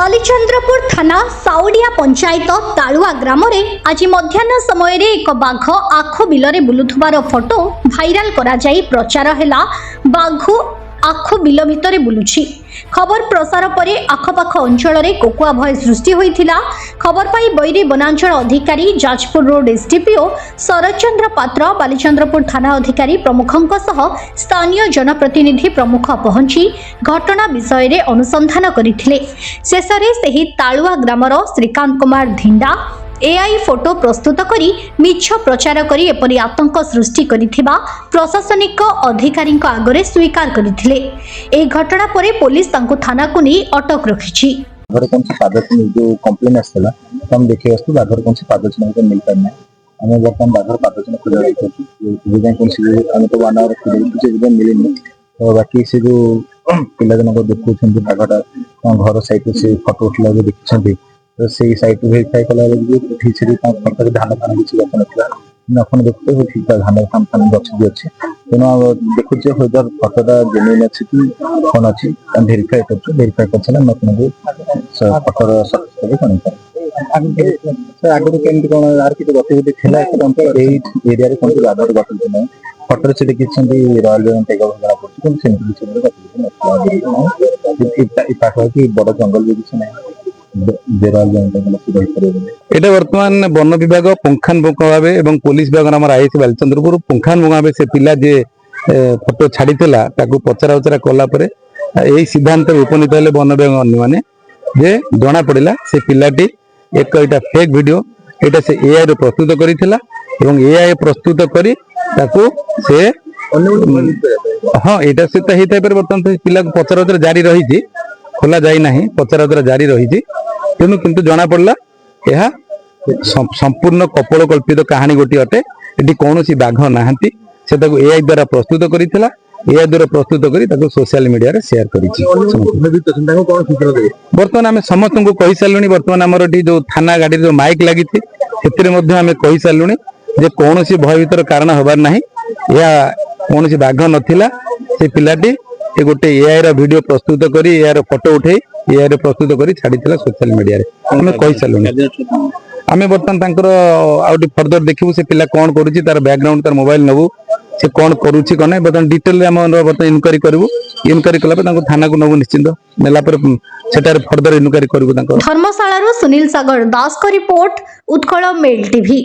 बालीचंद्रपुर थाना साउडिया पंचायत तालुआ ग्राम में आज मध्याह्न समय एक बाघ आखो बिल बुलुथुबार फोटो भाइराल करा जाई प्रचार हैला। बाघ आखो बिल भितर बुलुछि। खबर प्रसार परे आखपाख अंचल में कोकुआ भय सृष्टि होइथिला। खबर पाई बैरी वनांचल अधिकारी जाजपुर रोड एसडीपीओ शरचंद्र पात्र बालीचंद्रपुर थाना अधिकारी प्रमुखों सह स्थानीय जनप्रतिनिधि प्रमुख पहुंची घटना विषय रे अनुसंधान करथिले। शेषरे सेही तालुआ ग्रामर श्रीकांत कुमार धिंडा एआई फोटो प्रस्तुत करी मिछ प्रचार करी एपरी आतंक सृष्टि करिथिबा प्रशासनिक अधिकारी आगरे स्वीकार करथिले। ए घटना परे पुलिस तांको थाना को नहीं अटक रखिछि। बाघर कौन सी पादचिन्ह जो कंप्लेन आसला हम देखे वस्तु बाघर कौन सी पादचिन्ह को मिल पारना हमें बर्तमान बाघर पादचिन्ह खोजा रही थी सुविधा कौन सी हमें तो वन आवर कुछ सुविधा मिलेनी। तो बाकी से जो पिला जन को देखुछन बाघटा घर साइड से फोटो उठला जो देखछन तो से साइड वेरीफाई कला ठीक से फोटो धान फान किसी गछ नथिला अपन देखते ठीक धान फान फान गछ भी अच्छे तेना देखुचे होदर फोटोटा जेन्युइन अछि कि कोन अछि वेरीफाई करछला न अपन फोटो सत्य कोन आगे केमती कोन यार कि गतिविधि थिला ए एरिया रे कोन बाघर गतिविधि नै फोटो से देखिछन रॉयल जन टेक ओवर करा पड़छ कोन सेंट्रल से गतिविधि नै पाखा कि बड़ जंगल भी किछ नै। এটা বর্তমান বন বিভাগ পুঙ্খানুপুঙ্খ ভাবে এবং পুলিশ বিভাগ আমার আইসি বালিচন্দ্রপুর পুঙ্খানুপুঙ্খ ভাবে সে পিলা যে ফটো ছাড়িলা তাকে পচরা উচরা কলা পরে এই সিদ্ধান্ত উপনীত হলে বন বিভাগ अन्य माने जे जना पड़ा से पिलाटी एक एटा फेक वीडियो एटा से एआई रो प्रस्तुत करिथिला एवं एआई प्रस्तुत करी ताको से हां एटा से त हेतै पर बर्तमान से पिला पचरा उचरा जारी रही खोला जाई नाही पचरा उचरा जारी रही तेणु किंतु जना पड़ला यह संपूर्ण कपोल कल्पित कहानी गोटी अटे। एटी कौनसी बाघ नाहंती से ताको एआई द्वारा प्रस्तुत करिथिला एआई द्वारा प्रस्तुत करी ताको सोशल मीडिया रे शेयर करिछि। वर्तमान आमे समस्त को कहि सालुनी वर्तमान हमर जो थाना गाड़ी जो माइक लागि थी सेतिरे मध्ये आमे कहि सालुनी जे कौनसी भयभीतर कारण हबार नाही या कौनसी बाघ नथिला से पिलाटी ए गोटे एआई रो वीडियो प्रस्तुत करी एआई रो फोटो उठे एआई रो प्रस्तुत करी छाड़ीथिला सोशल मीडिया रे हमें कहि सालुनी। आमे बर्तमान तांकर आउट फर्दर देखिबु से पिला कोन करूची तार बैकग्राउंड तार मोबाइल नबु से कोन करूची कोन बर्तमान डिटेल रे हम बर्तमान इनक्वारी करबु इनक्वारी कला पे तांको थाना को नबु निश्चित नेला पर सेटार फर्दर इनक्वारी करबु तांको। धर्मशाला रो सुनील सागर दास को रिपोर्ट उत्कल मेल टीवी।